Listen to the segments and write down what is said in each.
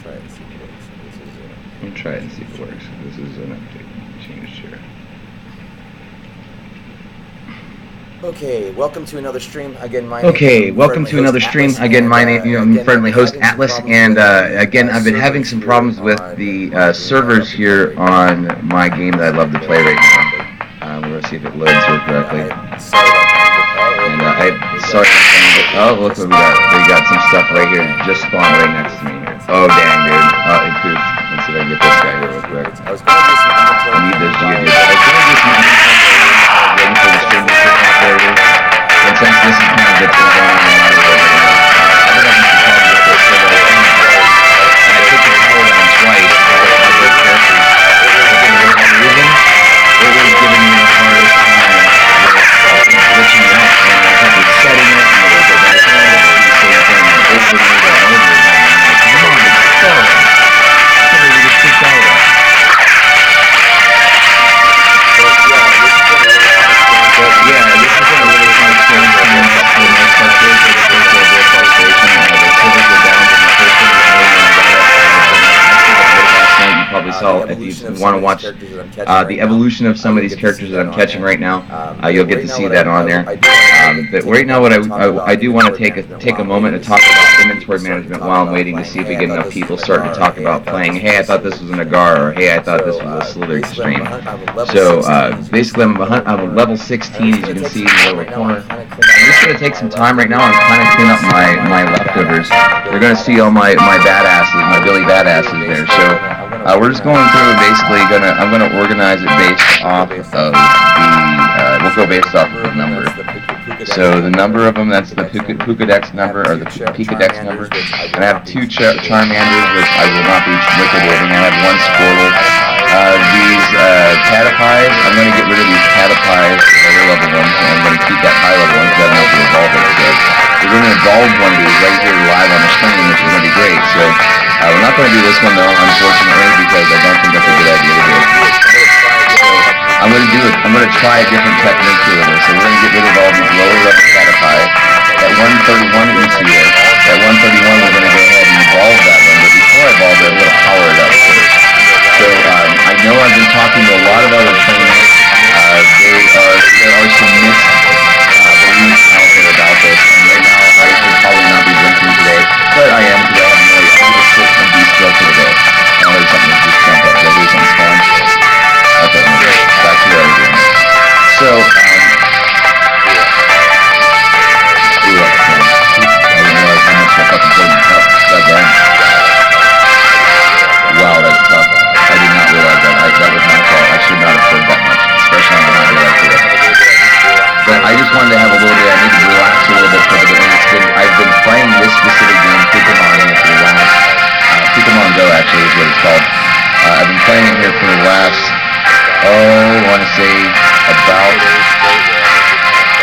try it and see if it works. Let me try it and see if it works. This is an update changed here. Okay, welcome to another stream. Again, my name is friendly host Atlas, and again, I've been having some problems with the servers here on my game that I love to play right now. We're gonna see if it loads here correctly. And sorry. Oh, look what we got. We got some stuff right here, just spawned right next to me here. Oh, dang, dude. Oh, it pooped. Let's see if I can get this guy here real quick. I need those gigas. I was gonna do some waiting for the stream to sit out there. And since this is kind of the thing going on in my world right now, I've been having some problems with this server. And I took the power down twice with those characters. For whatever reason, it was giving me the hardest time with glitching out. And I kept resetting it, and it was like I was doing the same thing over and over and over again. I'm like, come on, it's fun. I can't even get kicked out of that. But yeah, this has been a really fun experience for me. For the most part, there's a little bit of frustration. The servers were down from the first thing in the morning when I got up. Last night, you probably saw, if you want to watch the evolution of some of these characters that I'm catching right now, you'll get to see that on there. But right now, what I do want to take a moment to talk about inventory management while I'm waiting to see if we get enough people starting to talk about playing. Hey, I thought this was an Agar, or hey, I thought this was a Slither Extreme. So basically, I'm a level 16, as you can see in the lower corner. I'm just going to take some time right now and kind of clean up my leftovers. You're going to see all my badasses, my Billy badasses there. So we're just going through, basically I'm going to organize it based off of the, we'll go based off of the number. So the number of them, that's the Pukadex number, or the Pikadex number. And I have 2 Charmanders, which I will not be liquidating. I have 1 Squirtle. These Caterpies, I'm going to get rid of these Caterpies, lower level ones, and I'm going to keep that high level ones because I don't know if to evolve it. So we're going to evolve one of these right here live on the screen, which is going to be great. So we're not going to do this one though, unfortunately, because I don't think that's a good idea to do. I'm going to try a different technique here with this. So we're going to get rid of all these lower level Caterpie. That 131 that you see there, that 131 we're going to go ahead and evolve that one, but before I evolve it, I'm going to power it up first. So I know I've been talking to a lot of other trainers. There are some beliefs out there about this, and right now I should probably not be drinking today, but I am because I have no idea. I'm going to sit and be still for the day. I heard something just jump up. Did I hear something spawn? Okay, back to where I was doing. So, I didn't realize how much I fucking played in the cup. Goddamn. Wow, that's tough. I did not realize that. That was my fault. I should not have played that much, especially on a hobby like this. But I just wanted to have a little bit. I need to relax a little bit for the game. I've been playing this specific game, Pokemon, here for the last Pokemon Go actually is what it's called. I've been playing it here for the last I want to say about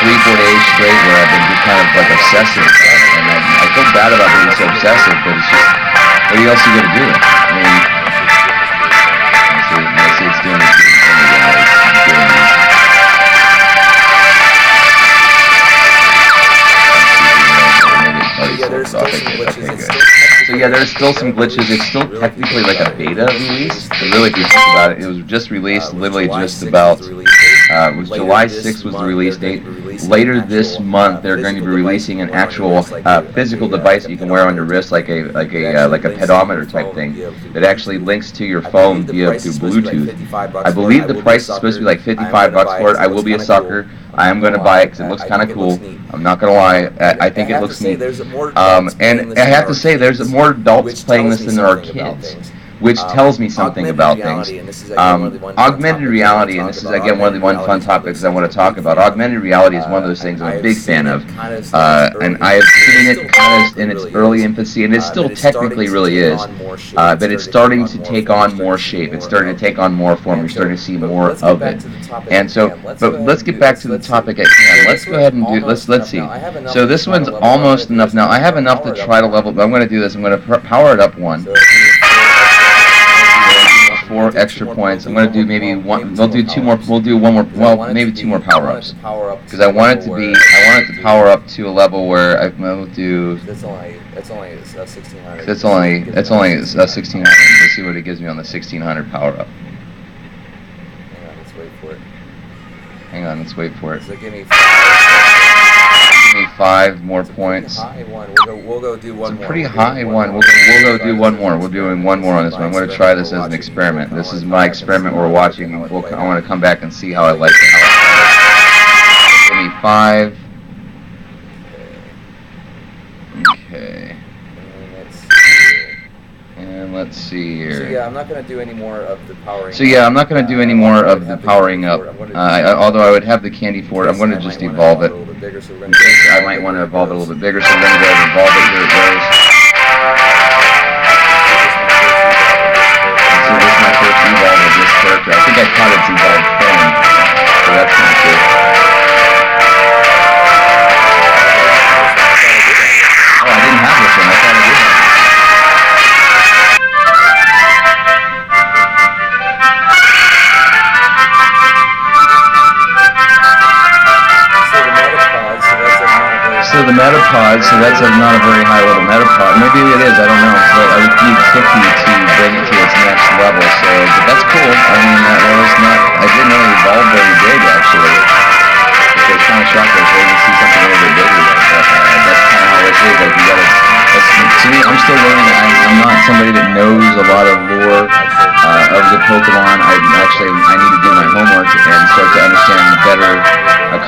3-4 days straight, where I've been just kind of like obsessive. And I feel bad about being so obsessive, but it's just what else you gonna do? I mean. It's doing this thing again. It's doing this. So yeah, there's still some glitches. It's still technically like a beta release. So really, if you think about it, it was just released literally just about, July 6th was the release date. Later this month, they're going to be releasing an actual physical device that you can wear on your wrist, like a pedometer type thing, that actually links to your phone through Bluetooth. I believe the price is supposed to be like $55 for it. I will be a sucker. I am going to buy it because it looks kind of cool. I'm not going to lie. I think it looks neat. And I have to say, there's more adults playing this than there are kids, which tells me something about things. Augmented reality, and this is again one of the fun topics I want to talk about. Augmented reality is one of those things I'm a big fan of, and I have seen it kind of in its early infancy, and it still technically really is, but it's starting to take on more shape. It's starting to take on more form. You're starting to see more of it. And so, but let's get back to the topic at hand. Let's go ahead and do. Let's see. So this one's almost enough now. I have enough to try to level, but I'm going to do this. I'm going to power it up one. 4 extra points. I'm going to do maybe one. We'll do 2 more. We'll do one more. Well, maybe 2 more power-ups. Because I want it to be. I want it to power up to a level where I will do. That's only 1600. That's only 1600. Let's see what it gives me on the 1600 power-up. Hang on, let's wait for it. Hang on, let's wait for it. So give me 5 more points. High one. We'll go do one more. It's a pretty high one. We'll go do one more. We're doing one more on this one. I'm going to try this as an experiment. This is my experiment we're watching. I want to come back and see how I like it. Give me 5. Okay. And let's see here. So yeah, I'm not going to do any more of the powering. Up. Although I would have the candy for it, I'm going to just evolve it. I might want to evolve it a little bit bigger, so we're going to go ahead and evolve it. Here it goes. So this is my first evolve of this character. I think I caught its evolved form, so that's kind of cool. Oh, I didn't have this one. I thought I did have it. So the metapod, so that's not a very high level metapod. Maybe it is, I don't know. But I would need 50 to bring it to its next level. So, but that's cool. I mean, that was not. I didn't really evolve very big actually. Which I was kind of shocked. I was waiting to see something a little bit bigger. But that's kind of how it is. Like you gotta. To me, I'm still learning. I'm not somebody that knows a lot of lore of the Pokemon. I need to do my homework and start to understand better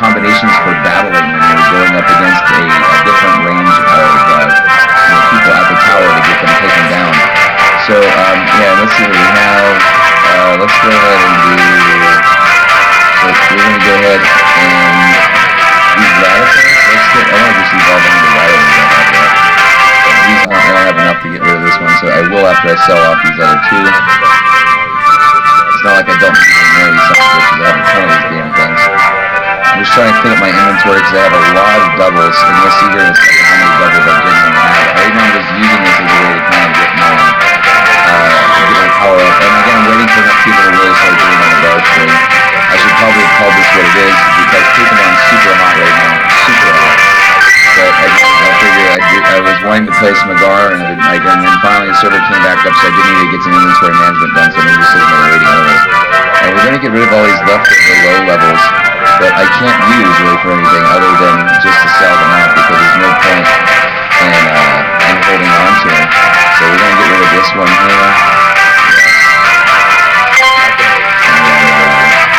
combinations for battling when you're going up against a different range of people at the tower to get them taken down. So yeah, let's see what we have. Let's go ahead and do. So we're going to go ahead and use Rattata. I want to just evolve into the Rattata. I don't have enough to get rid of this one, so I will after I sell off these other 2. It's not like I don't need more of these bitches. I have a ton of these damn things. I'm just trying to clean up my inventory because I have a lot of doubles, and you'll see here in a second how many doubles I genuinely have. Right now I'm just using this as a way to kind of get my power up. And again, I'm waiting for enough people to really start doing it on the guard stream. I should probably call this what it is because Pokemon's super hot right now. Super hot. But I figured I was wanting to play some Agar, and then finally the server came back up, so I did need to get some inventory management done, so I'm just sitting there waiting on it. And we're going to get rid of all these leftover low levels that I can't use really for anything other than just to sell them out because there's no point in holding on to them. So we're going to get rid of this one here.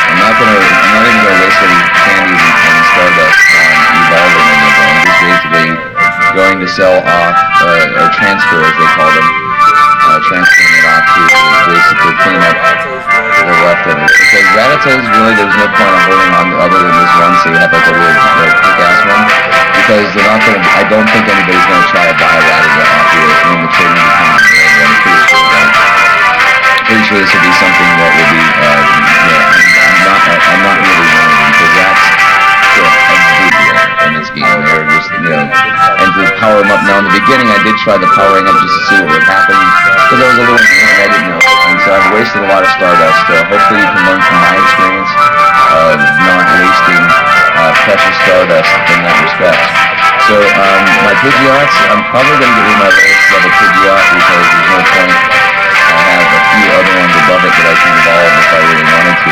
I'm not even going to waste any candy and Stardust on evolving anything. I'm just basically going to sell off, or transfer as they call them, transferring it off to basically clean up the leftovers. Because Rattatas, really there's no point in holding on to other than this one, so you have like a weird kick-ass one. Because they're not going to, I don't think anybody's going to try to buy a Rattata off here. I mean, the trading becomes I'm pretty sure this would be something that would be, I'm not really wanting because that's a big deal in this game. They're just, and to power them up. Now in the beginning I did try the powering up just to see what would happen because I was a little new and I didn't know. And so I've wasted a lot of Stardust. So hopefully you can learn from my experience of not wasting precious Stardust in that respect. So my Pidgeots, I'm probably going to get rid of my lowest level Pidgeot because there's no point. I have a few other ones above it that I can evolve if I really wanted to.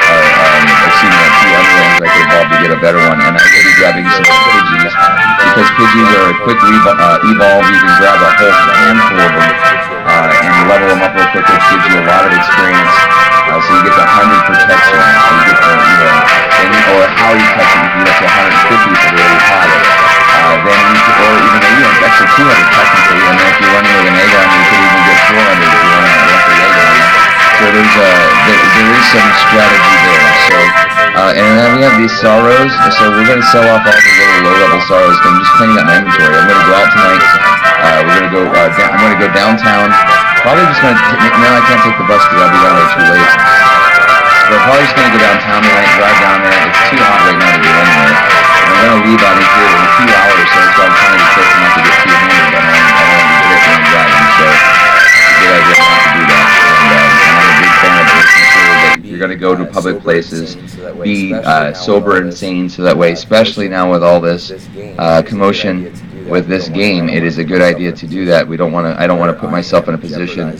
Excuse me, a few other ones I could evolve to get a better one. And I will be grabbing some Pidgeys because Pidgeys are a quick evolve. You can grab a whole handful of them and level them up real quick, which gives you a lot of experience. So you get the 100 protection. So you get the, or how you catch it, you get up to 150 for the really high. Then you could, or even actually 200 technically, and then if you're running with an egg on, you could even get 400 if you want to run the egg on. So there is some strategy there. So and then we have these sorrows. So we're going to sell off all the little low-level sorrows. I'm just cleaning up my inventory. I'm going to go out tonight. We're going to go. I'm going to go downtown. Probably just going to. No, I can't take the bus because I'll be down there too late. But probably just going to go downtown tonight, drive down there. It's too hot right now to go anywhere. I'm going to leave out of here in a few hours, so I'm trying to be careful not to get too hammered. I don't want to get hit when I'm driving, so it's a good idea not to do that. And I'm going to do to go to public places, be sober and sane, so that way, especially now with all this commotion with this game, it is a good idea to do that. I don't want to put myself in a position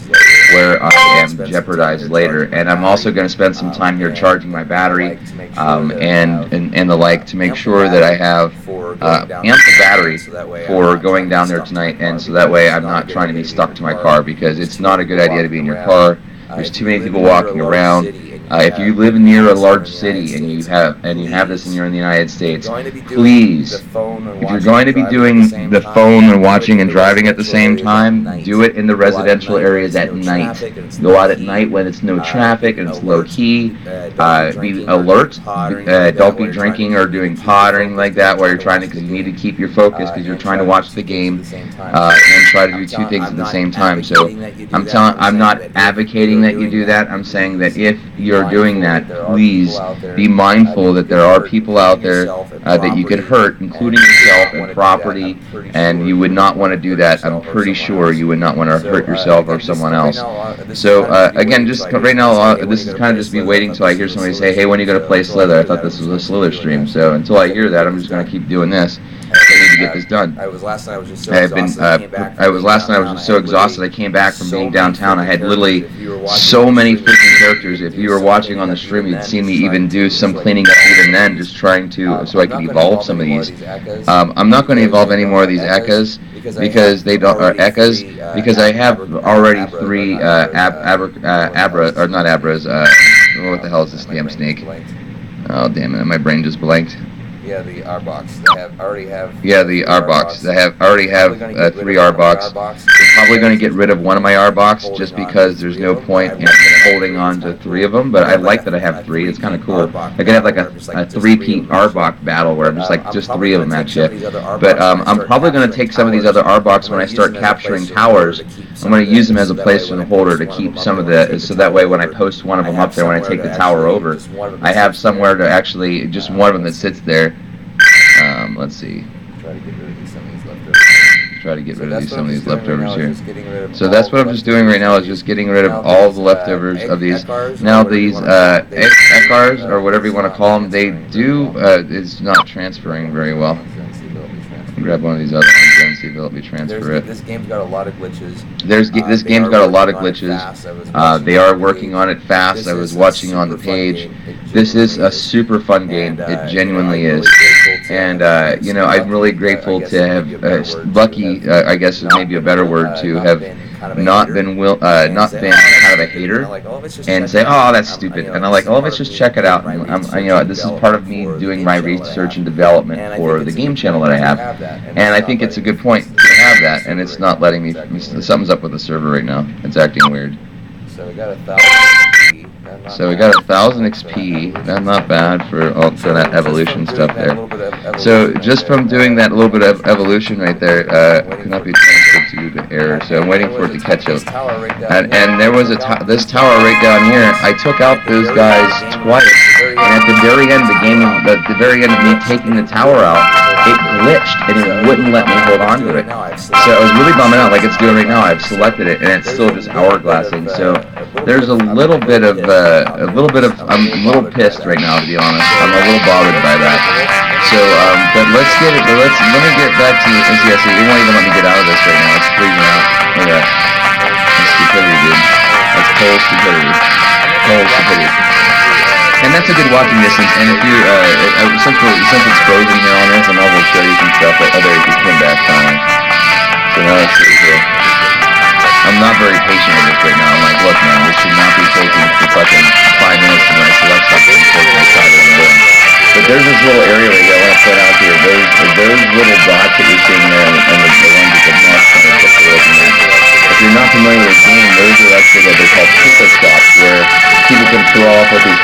where I am jeopardized later. And I'm also going to spend some time here charging my battery and the like, to make sure that I have ample battery for going down there tonight, and so that way I'm not trying to be stuck to my car, because it's not a good idea to be in your car. There's too many people walking around. If you live near a large city and you have this and you're in the United States, please, if you're going to be doing the phone and watching and driving at the same time, do it in the residential areas at night. Go out at night when it's no traffic and it's low key. Be alert. Don't be drinking or doing pot or anything like that while you're trying to, because you need to keep your focus, because you're trying to watch the game and try to do two things at the same time. So I'm not advocating that you do that. I'm saying that if you're doing that, please be mindful that there are people out there that you could hurt, including yourself and property, and you would not want to do that. I'm pretty sure you would not want to hurt yourself or someone else. So again, just right now, this is kind of just me waiting until I hear somebody say, hey, when are you going to play Slither? I thought this was a Slither stream. So until I hear that, I'm just going to keep doing this. I need to get this done. Last night I was just so exhausted. I came back from being downtown. I had literally so many freaking characters. If you were watching on the stream, you'd seen me even do some cleaning up even then, just trying to, so I could evolve some of these. I'm not going to evolve any more of these Ekkas, because they don't, or Ekkas, because I have already 3 Abra, or not Abras, what the hell is this damn snake? Oh, damn it, my brain just blanked. Yeah, the Arbox. Yeah, the Arbox. I already have 3 Arbox. I'm probably going to get rid of one of my Arbox, just because there's no point in holding on to 3 of them. But I like that I have 3. It's kind of cool. I could have like a 3-peat Arbok battle where I'm just 3 of them at you. But I'm probably going to take some of these other Arbox when I start capturing towers. I'm going to use them as a placeholder holder to keep some of the, so that way when I post one of them up there, when I take the tower over, I have somewhere to actually, just one of them that sits there. Let's see. Try to get rid of some of these leftovers here. So that's what I'm just doing right now, is just getting rid of all the leftovers of these. Now these Ekars, or whatever you want to call them, they do, it's not transferring very well. Grab one of these other ones and see if it'll be transfer it. This game's got a lot of glitches. This game's got a lot of glitches. They are working on it fast. I was watching on the page. This is a super fun game. It genuinely is. And you know, I'm really grateful to have lucky, I guess is maybe a better word, to have not been kind of a hater and say, oh, that's stupid, and I'm like, oh, let's just check it out. And you know, this is part of me doing my research and development for the game channel that I have, and I think it's a good point to have that, and it's not letting me. Something's up with the server right now. It's acting weird. So we got 1,000 XP. So we got 1,000 XP. That's not bad for that evolution stuff there. So just from doing that little bit of evolution right there, could not be transferred to error. So I'm waiting for it to catch up. And there was this tower right down here. I took out those guys twice, and at the very end of the game, at the very end of me taking the tower out, it glitched and it wouldn't let me hold on to it. So I was really bumming out, like it's doing right now. I've selected it and it's still just hourglassing. So there's a little bit of I'm a little pissed right now, to be honest. I'm a little bothered by that. So but let me get back to NCSC. It won't even let me get out of this right now. It's freezing out. Look at that. That's stupidity, dude. That's cold stupidity. Cold stupidity. And that's a good walking distance, and if you, since it's frozen here on this, I'm able to show you some stuff that other people came back finally. So now let's see here. I'm not very patient with this right now. I'm like, look man, this should not be taking fucking 5 minutes when I select something before I decide what I'm doing. But there's this little area right here I want to point out here. Those little dots that you're seeing there, and the ones with the marks on it, if you're not familiar with the game, those are actually what they're called pico stops, where people can throw off with these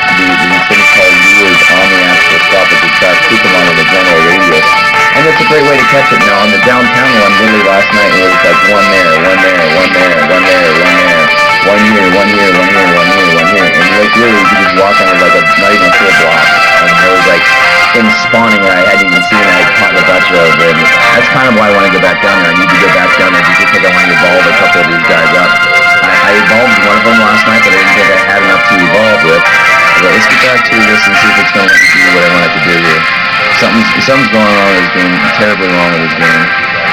things called lures on the actual stop that they try to keep them on in a general radius. And it's a great way to catch it. Now on the downtown one, literally last night, it was like one there, one there, one there, one there, one there, one here, one here, one here, one here, one here. And like literally you could just walk on it like not even a full block. And there was like things spawning that I hadn't even seen, and I had caught a bunch of, and that's kind of why I want to go back down there. I need to go back down there just because I want to evolve a couple of these guys up. I evolved one of them last night, but I didn't think I had enough to evolve with. let's get back to this and see if it's going to let me do what I want it to do here. Something's going on with this game, terribly wrong with this game,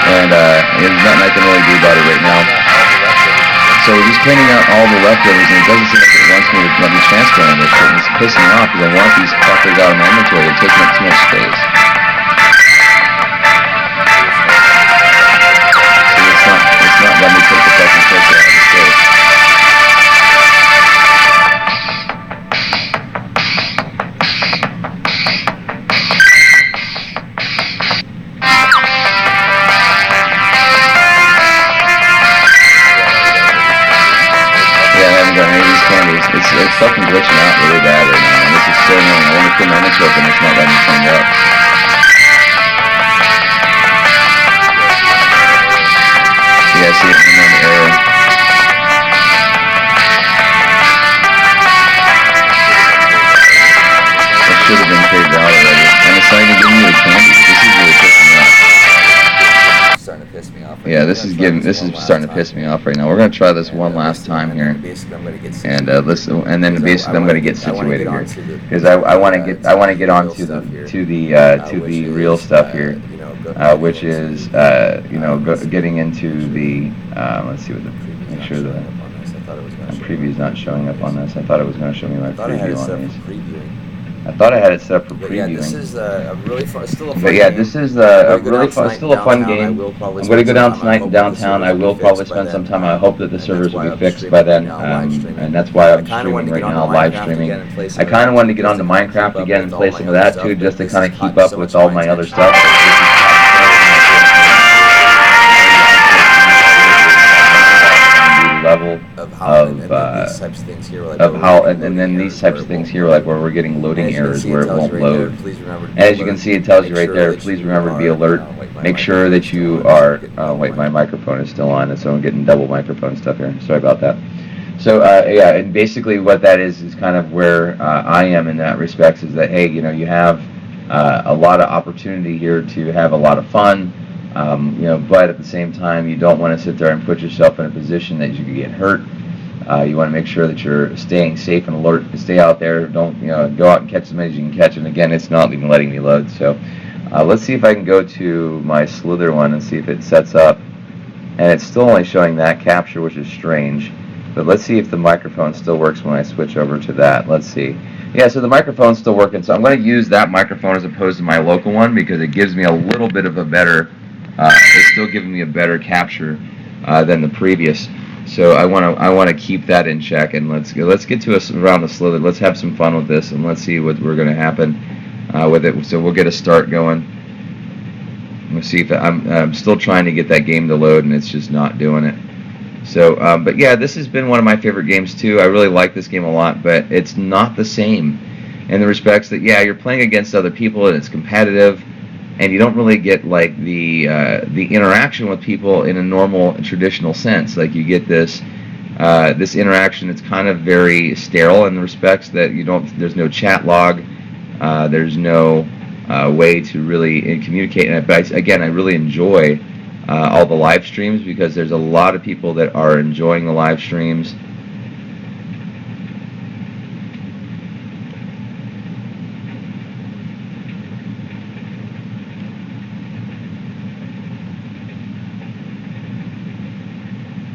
and there's nothing I can really do about it right now. So we're just cleaning out all the leftovers, and it doesn't seem like it wants me to let me transfer on this shit. And it's pissing me off because I want these fuckers out of my inventory. They're taking up too much space. So it's not letting me take the fucking filter out of the space. It's fucking glitching out really bad right now, and this is so annoying. I want to clean my inventory, and it's not letting me clean it up. Yeah, see, I'm on the error. That should have been caved out already, and it's not even giving me the candy. This is really pissing me off. Starting to piss me off. Yeah, this is starting to piss me off right now. We're gonna try this one last time here, and then basically I'm gonna get situated here because I want to get on to the real stuff here, which is getting into the let's see what make sure the preview is not showing up on this. I thought it was going to show me my preview on these. I thought I had it set up for previewing. Yeah, this is a really fun, still a fun but yeah, game. this is still a fun game. I'm going to go down tonight in downtown. I will probably spend some time. I hope that the servers will be fixed by then, and that's why I'm streaming right now, live streaming. I kind of wanted to get onto Minecraft again and play some of that too, just to kind of keep up with all my other stuff. Level of how and then these types of things here, like where we're getting loading errors where it won't load. As you can see, it tells you right there, please remember to be alert. Make sure that you are, wait, my microphone is still on, and so I'm getting double microphone stuff here. Sorry about that. So, yeah, and basically what that is kind of where I am in that respect, is that, hey, you have a lot of opportunity here to have a lot of fun. But at the same time, you don't want to sit there and put yourself in a position that you could get hurt. You want to make sure that you're staying safe and alert. Stay out there. Don't go out and catch as many as you can catch. And again, it's not even letting me load. So let's see if I can go to my Slither one and see if it sets up. And it's still only showing that capture, which is strange. But let's see if the microphone still works when I switch over to that. Let's see. Yeah, so the microphone's still working. So I'm going to use that microphone as opposed to my local one because it gives me a little bit of a better. It's still giving me a better capture than the previous, so I want to keep that in check. And let's get to us around the Slither. Let's have some fun with this, and let's see what we're going to happen with it. So we'll get a start going. We'll see if I'm still trying to get that game to load, and it's just not doing it. So, but yeah, this has been one of my favorite games too. I really like this game a lot, but it's not the same in the respects that you're playing against other people and it's competitive. And you don't really get like the interaction with people in a normal traditional sense. Like you get this interaction. It's kind of very sterile in the respects that there's no chat log. There's no way to really communicate. But again, I really enjoy all the live streams because there's a lot of people that are enjoying the live streams.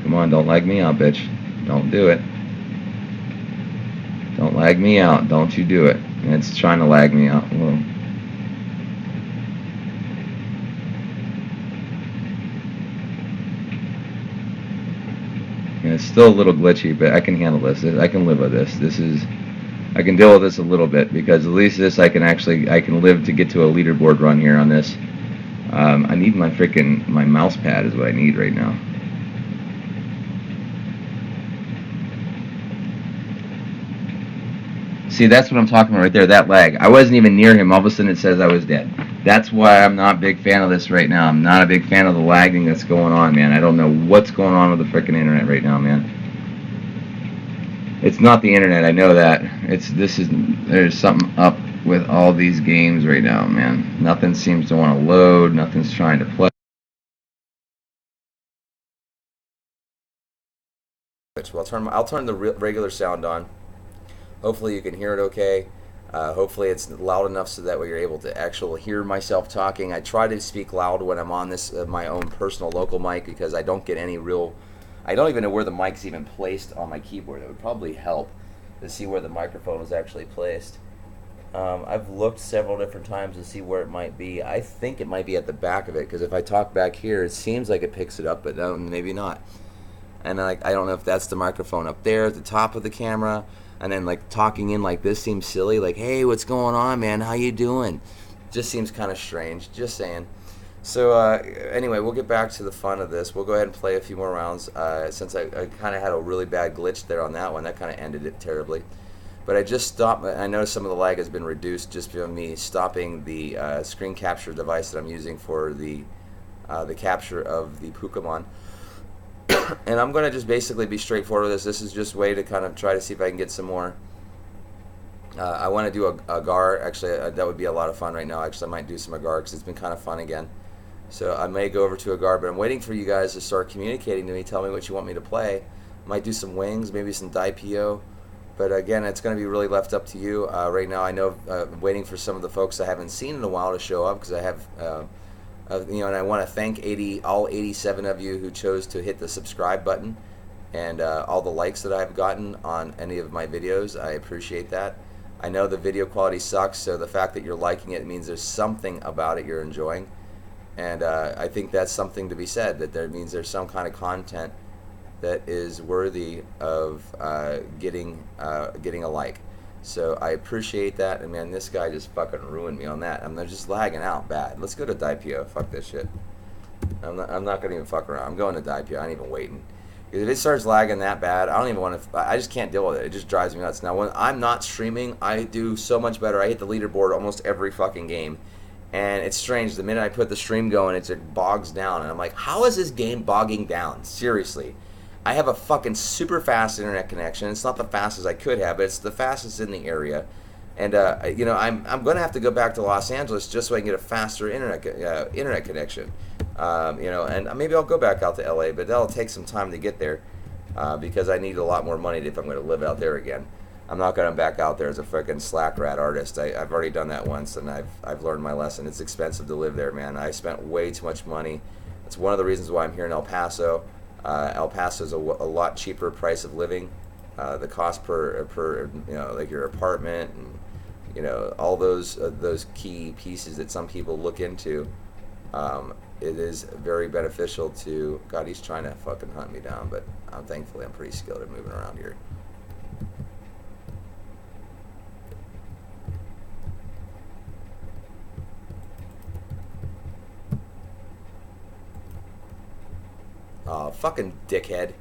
Come on, don't lag me out, bitch. Don't do it. Don't lag me out. Don't you do it. And it's trying to lag me out. Whoa. And it's still a little glitchy, but I can handle this. I can live with this. I can deal with this a little bit because at least this I can live to get to a leaderboard run here on this. I need my mouse pad is what I need right now. See, that's what I'm talking about right there, that lag. I wasn't even near him. All of a sudden it says I was dead. That's why I'm not a big fan of this right now. I'm not a big fan of the lagging that's going on, man. I don't know what's going on with the frickin' internet right now, man. It's not the internet, I know that. There's something up with all these games right now, man. Nothing seems to want to load. Nothing's trying to play. Well, I'll turn the regular sound on. Hopefully you can hear it okay. Hopefully it's loud enough so that way you're able to actually hear myself talking. I try to speak loud when I'm on this my own personal local mic because I don't get any real. I don't even know where the mic's even placed on my keyboard. It would probably help to see where the microphone is actually placed. I've looked several different times to see where it might be. I think it might be at the back of it because if I talk back here, it seems like it picks it up, but no, maybe not. And I don't know if that's the microphone up there at the top of the camera. And then like talking in like this seems silly. Like, hey, what's going on, man? How you doing? Just seems kind of strange. Just saying. So anyway, we'll get back to the fun of this. We'll go ahead and play a few more rounds since I kind of had a really bad glitch there on that one. That kind of ended it terribly. But I just stopped. I noticed some of the lag has been reduced just from me stopping the screen capture device that I'm using for the capture of the Pokemon. And I'm going to just basically be straightforward with this. This is just a way to kind of try to see if I can get some more. I want to do a Gar. Actually, that would be a lot of fun right now. Actually, I might do some Agar because it's been kind of fun again. So I may go over to Agar, but I'm waiting for you guys to start communicating to me. Tell me what you want me to play. Might do some wings, maybe some DiPo. But again, it's going to be really left up to you. Right now, I know I'm waiting for some of the folks I haven't seen in a while to show up because I have, and I want to thank all 87 of you who chose to hit the subscribe button and all the likes that I've gotten on any of my videos. I appreciate that. I know the video quality sucks, so the fact that you're liking it means there's something about it you're enjoying. And I think that's something to be said, that there means there's some kind of content that is worthy of getting a like. So I appreciate that, and man, this guy just fucking ruined me on that. I'm just lagging out bad. Let's go to DiPo. Fuck this shit. I'm not gonna even fuck around. I'm going to DiPo. I ain't even waiting. Because if it starts lagging that bad, I don't even want to. I just can't deal with it. It just drives me nuts. Now when I'm not streaming, I do so much better. I hit the leaderboard almost every fucking game. And it's strange. The minute I put the stream going, it bogs down, and I'm like, how is this game bogging down? Seriously. I have a fucking super fast internet connection. It's not the fastest I could have, but it's the fastest in the area. And I'm going to have to go back to Los Angeles just so I can get a faster internet connection. And maybe I'll go back out to LA, but that'll take some time to get there because I need a lot more money if I'm going to live out there again. I'm not going to back out there as a fucking slack rat artist. I've already done that once, and I've learned my lesson. It's expensive to live there, man. I spent way too much money. It's one of the reasons why I'm here in El Paso. El Paso is a lot cheaper price of living. The cost per like your apartment and all those key pieces that some people look into. It is very beneficial to. God, he's trying to fucking hunt me down, but thankfully I'm pretty skilled at moving around here. Oh, fucking dickhead.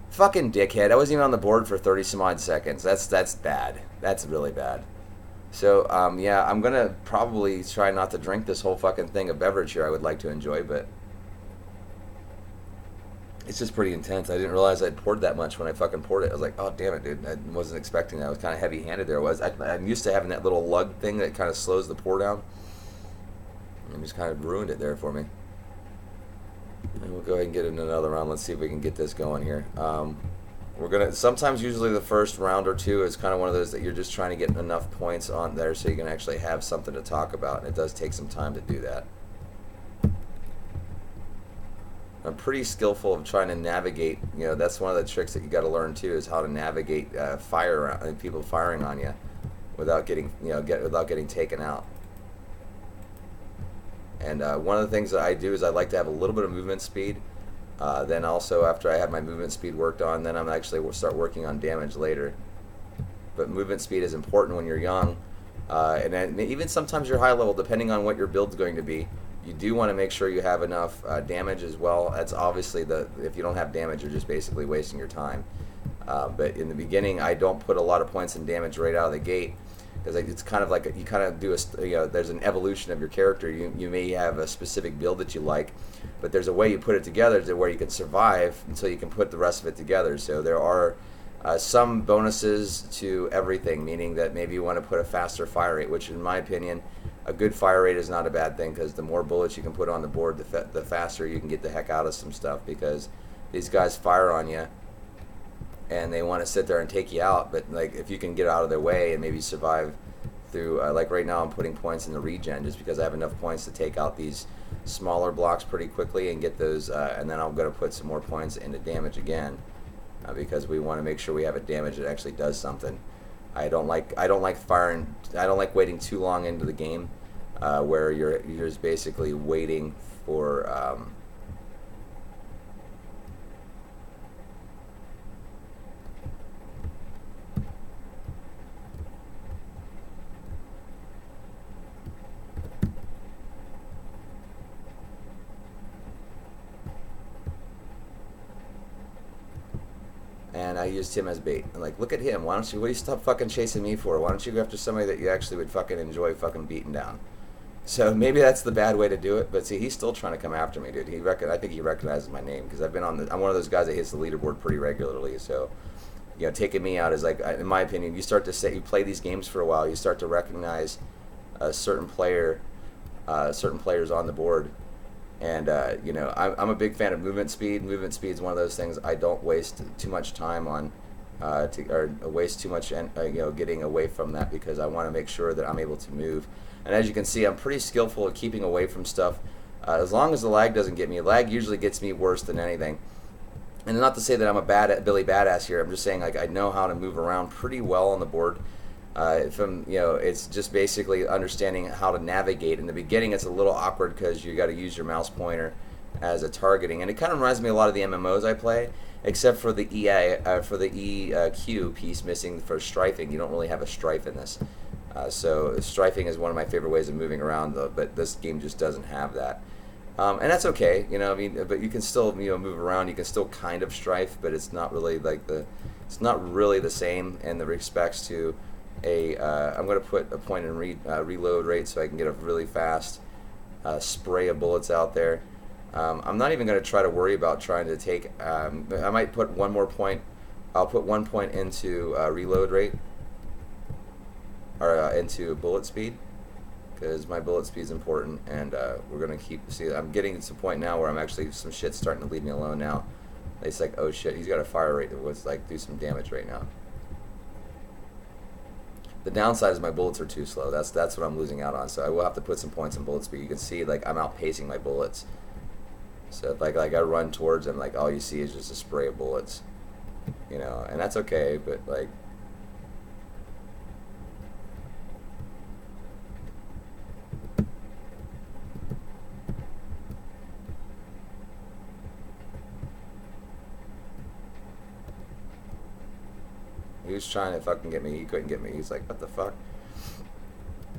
Fucking dickhead. I wasn't even on the board for 30 some odd seconds. That's bad. That's really bad. So, yeah, I'm going to probably try not to drink this whole fucking thing of beverage here I would like to enjoy, but it's just pretty intense. I didn't realize I'd poured that much when I fucking poured it. I was like, oh, damn it, dude. I wasn't expecting that. I was kind of heavy-handed there. I'm used to having that little lug thing that kind of slows the pour down. And just kind of ruined it there for me. And we'll go ahead and get into another round. Let's see if we can get this going here. We're gonna sometimes usually the first round or two is kind of one of those that you're just trying to get enough points on there so you can actually have something to talk about, and it does take some time to do that. I'm pretty skillful of trying to navigate. That's one of the tricks that you got to learn too, is how to navigate people firing on you without getting without getting taken out. And one of the things that I do is I like to have a little bit of movement speed. Then also after I have my movement speed worked on, then I'm actually will start working on damage later. But movement speed is important when you're young, and then even sometimes you're high level, depending on what your build's going to be. You do want to make sure you have enough damage as well. That's obviously if you don't have damage, you're just basically wasting your time. But in the beginning, I don't put a lot of points in damage right out of the gate. Because it's kind of like you kind of do there's an evolution of your character. You may have a specific build that you like, but there's a way you put it together to where you can survive until you can put the rest of it together. So there are some bonuses to everything, meaning that maybe you want to put a faster fire rate, which in my opinion, a good fire rate is not a bad thing, because the more bullets you can put on the board, the faster you can get the heck out of some stuff, because these guys fire on you. and they want to sit there and take you out. But like if you can get out of their way and maybe survive through, like right now I'm putting points in the regen just because I have enough points to take out these smaller blocks pretty quickly and get those, and then I'm going to put some more points into damage again because we want to make sure we have a damage that actually does something. I don't like firing. I don't like waiting too long into the game where you're just basically waiting for. And I used him as bait. I'm like, look at him. Why don't you? What do you stop fucking chasing me for? Why don't you go after somebody that you actually would fucking enjoy fucking beating down? So maybe that's the bad way to do it. But see, he's still trying to come after me, dude. I think he recognizes my name because I've been on the. I'm one of those guys that hits the leaderboard pretty regularly. So, you know, taking me out is like, in my opinion, you start to say you play these games for a while, you start to recognize a certain player, certain players on the board. And, you know, I'm a big fan of movement speed. Movement speed is one of those things I don't waste too much time on, or waste too much, you know, getting away from that because I want to make sure that I'm able to move. And as you can see, I'm pretty skillful at keeping away from stuff. As long as the lag doesn't get me. Lag usually gets me worse than anything. And not to say that I'm a Billy Badass here. I'm just saying, like, I know how to move around pretty well on the board. You know, it's just basically understanding how to navigate. In the beginning, it's a little awkward because you got to use your mouse pointer as a targeting, and it kind of reminds me a lot of the MMOs I play, except for the EQ piece missing for strafing. You don't really have a strafe in this, so strafing is one of my favorite ways of moving around, though. But this game just doesn't have that, and that's okay. You know, I mean, but you can still move around. You can still kind of strafe, but it's not really like it's not really the same in the respects to. I'm going to put a point in reload rate so I can get a really fast spray of bullets out there. I'm not even going to try to worry about trying to take. I might put one more point. I'll put 1 point into reload rate or into bullet speed because my bullet speed is important, and we're going to keep. See, I'm getting to the point now where I'm actually some shit's starting to leave me alone now. It's like, oh shit, he's got a fire rate that was like do some damage right now. The downside is my bullets are too slow. That's what I'm losing out on. So I will have to put some points in bullet speed. You can see like I'm outpacing my bullets. So if like I run towards them, like all you see is just a spray of bullets, you know, and that's okay. But like, he was trying to fucking get me. He couldn't get me. He's like, what the fuck?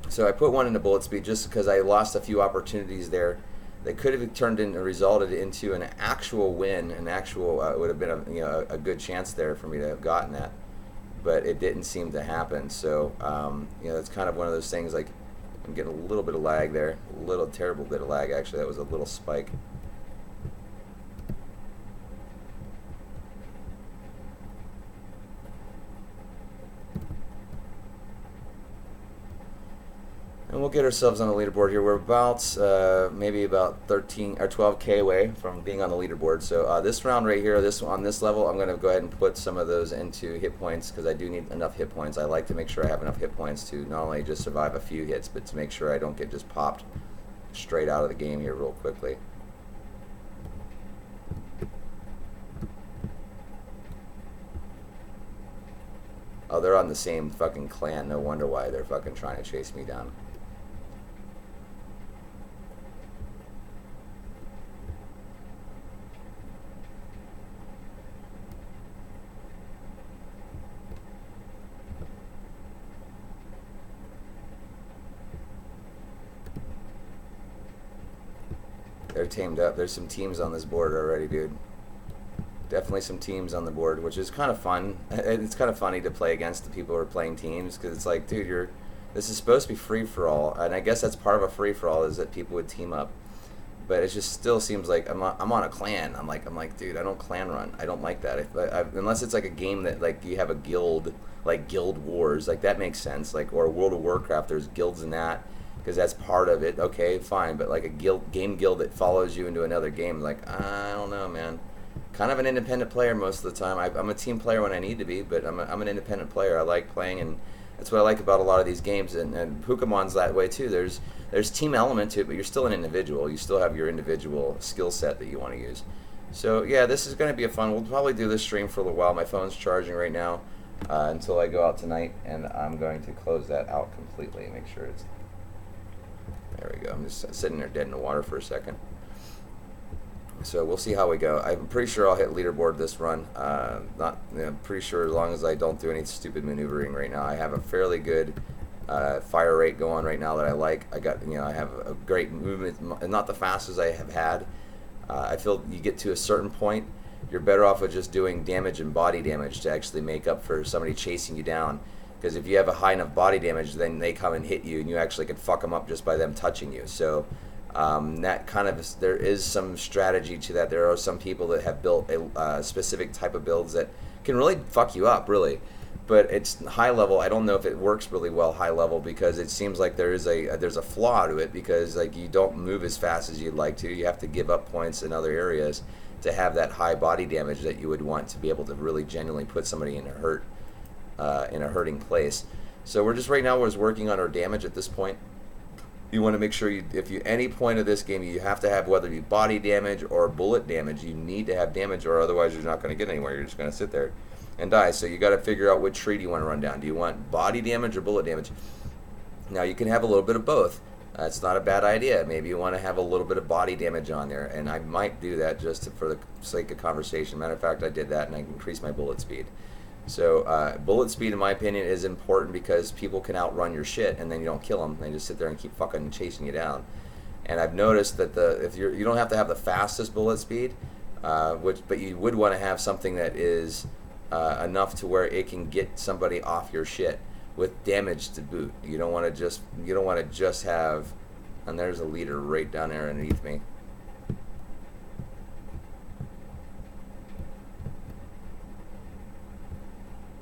So I put one into bullet speed just because I lost a few opportunities there that could have turned in resulted into an actual win. An actual it would have been a good chance there for me to have gotten that, but it didn't seem to happen. So you know, it's kind of one of those things. Like I'm getting a little bit of lag there, a little terrible bit of lag actually. That was a little spike. And we'll get ourselves on the leaderboard here. We're about maybe about 13 or 12K away from being on the leaderboard. So this round right here, on this level, I'm going to go ahead and put some of those into hit points because I do need enough hit points. I like to make sure I have enough hit points to not only just survive a few hits, but to make sure I don't get just popped straight out of the game here real quickly. Oh, they're on the same fucking clan. No wonder why they're fucking trying to chase me down. They're tamed up. There's some teams on this board already, dude. Definitely some teams on the board, which is kind of fun. It's kind of funny to play against the people who are playing teams because it's like, dude, this is supposed to be free for all, and I guess that's part of a free for all is that people would team up. But it just still seems like I'm on a clan. I'm like, dude, I don't clan run. I don't like that. Unless it's like a game that like you have a guild, like Guild Wars, like that makes sense. Like or World of Warcraft, there's guilds in that. Because that's part of it. Okay, fine, but like a game guild that follows you into another game, like I don't know, man. kind of an independent player most of the time. I'm a team player when I need to be, but I'm an independent player. I like playing, and that's what I like about a lot of these games. And Pokemon's that way too. There's team element to it, but you're still an individual. You still have your individual skill set that you want to use. So yeah, this is going to be a fun. We'll probably do this stream for a little while. My phone's charging right now until I go out tonight, and I'm going to close that out completely. Make sure it's there. We go. I'm just sitting there dead in the water for a second. So we'll see how we go. I'm pretty sure I'll hit leaderboard this run. I'm pretty sure as long as I don't do any stupid maneuvering right now. I have a fairly good fire rate going right now that I like. I have a great movement, not the fastest I have had. I feel you get to a certain point, you're better off with just doing damage and body damage to actually make up for somebody chasing you down. Because if you have a high enough body damage, then they come and hit you, and you actually can fuck them up just by them touching you. So that kind of, there is some strategy to that. There are some people that have built a specific type of builds that can really fuck you up, really. But it's high level. I don't know if it works really well high level, because it seems like there's a flaw to it, because like you don't move as fast as you'd like to. You have to give up points in other areas to have that high body damage that you would want to be able to really genuinely put somebody in a hurting place. So we're just right now working on our damage at this point. You want to make sure any point of this game, you have to have, whether it be body damage or bullet damage, you need to have damage, or otherwise you're not going to get anywhere. You're just going to sit there and die. So you got to figure out which tree do you want to run down. Do you want body damage or bullet damage? Now you can have a little bit of both. That's not a bad idea. Maybe you want to have a little bit of body damage on there, and I might do that just for the sake of conversation. Matter of fact, I did that, and I increased my bullet speed. So bullet speed, in my opinion, is important, because people can outrun your shit, and then you don't kill them. They just sit there and keep fucking chasing you down. And I've noticed that if you don't have to have the fastest bullet speed, but you would want to have something that is enough to where it can get somebody off your shit with damage to boot. You don't want to just have, and there's a leader right down there underneath me.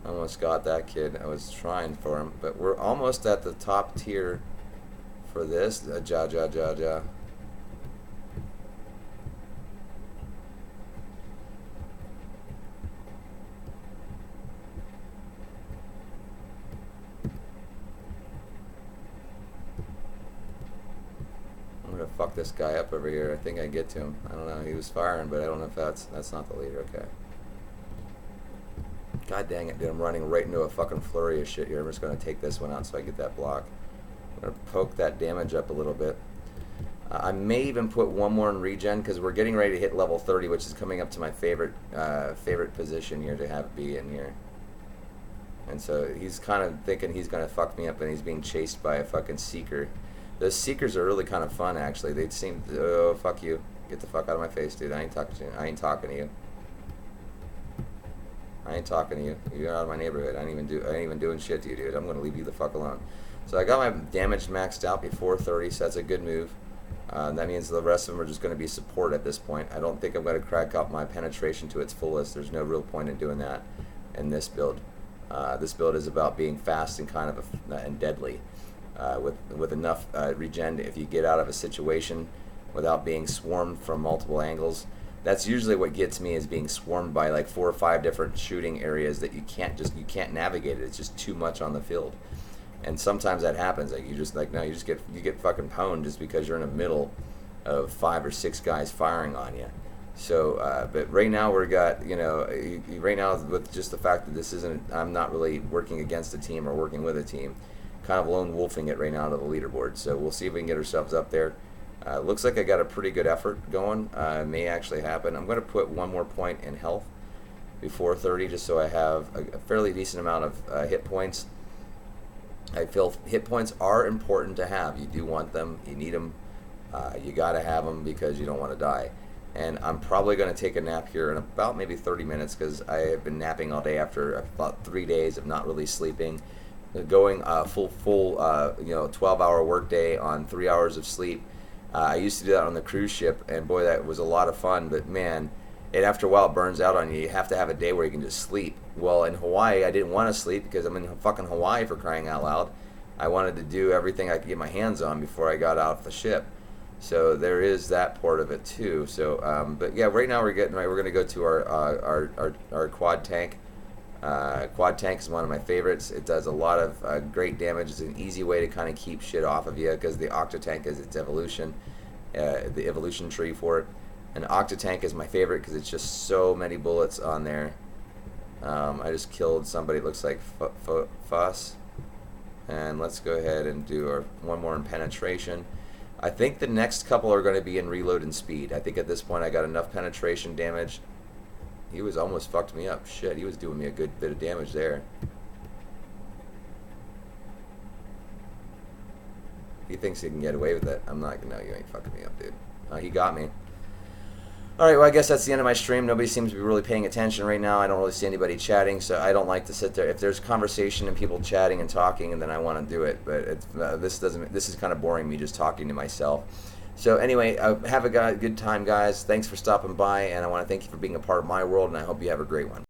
Almost got that kid. I was trying for him, but we're almost at the top tier for this. Ja. I'm gonna fuck this guy up over here. I think I get to him. I don't know. He was firing, but I don't know if that's not the leader. Okay. God dang it, dude. I'm running right into a fucking flurry of shit here. I'm just going to take this one out so I get that block. I'm going to poke that damage up a little bit. I may even put one more in regen, because we're getting ready to hit level 30, which is coming up to my favorite position here to have be in here. And so he's kind of thinking he's going to fuck me up, and he's being chased by a fucking seeker. Those seekers are really kind of fun, actually. They seem, oh, fuck you. Get the fuck out of my face, dude. I ain't talking to you. I ain't talking to you. I ain't talking to you. You're out of my neighborhood. I ain't even doing shit to you, dude. I'm gonna leave you the fuck alone. So I got my damage maxed out before 30, so that's a good move. That means the rest of them are just going to be support at this point. I don't think I'm going to crack up my penetration to its fullest. There's no real point in doing that in this build. This build is about being fast and kind of and deadly, with enough regen if you get out of a situation without being swarmed from multiple angles. That's usually what gets me, is being swarmed by like 4 or 5 different shooting areas that you can't navigate it. It's just too much on the field. And sometimes that happens. Like you get fucking pwned just because you're in the middle of 5 or 6 guys firing on you. So, but right now right now with just the fact that this isn't, I'm not really working against a team or working with a team, kind of lone wolfing it right now to the leaderboard. So we'll see if we can get ourselves up there. Looks like I got a pretty good effort going. It may actually happen. I'm going to put one more point in health before 30, just so I have a fairly decent amount of hit points. I feel hit points are important to have. You do want them. You need them. You got to have them because you don't want to die. And I'm probably going to take a nap here in about maybe 30 minutes, because I have been napping all day after about 3 days of not really sleeping. Going full 12-hour workday on 3 hours of sleep. I used to do that on the cruise ship, and boy, that was a lot of fun. But man, after a while it burns out on you. You have to have a day where you can just sleep. Well, in Hawaii, I didn't want to sleep because I'm in fucking Hawaii, for crying out loud. I wanted to do everything I could get my hands on before I got off the ship. So there is that part of it too. So, but yeah, right now we're getting right. We're gonna go to our quad tank. Quad tank is one of my favorites. It does a lot of great damage. It's an easy way to kind of keep shit off of you because the octa tank is its evolution, the evolution tree for it. And octa tank is my favorite because it's just so many bullets on there. I just killed somebody. It looks like Fuss. And let's go ahead and do our one more in penetration. I think the next couple are going to be in reload and speed. I think at this point I got enough penetration damage. He was almost fucked me up. Shit, he was doing me a good bit of damage there. He thinks he can get away with it. I'm not. No, you ain't fucking me up, dude. He got me. Alright, well, I guess that's the end of my stream. Nobody seems to be really paying attention right now. I don't really see anybody chatting, so I don't like to sit there. If there's conversation and people chatting and talking, and then I want to do it, but it's, this is kind of boring, me just talking to myself. So anyway, have a good time, guys. Thanks for stopping by, and I want to thank you for being a part of my world, and I hope you have a great one.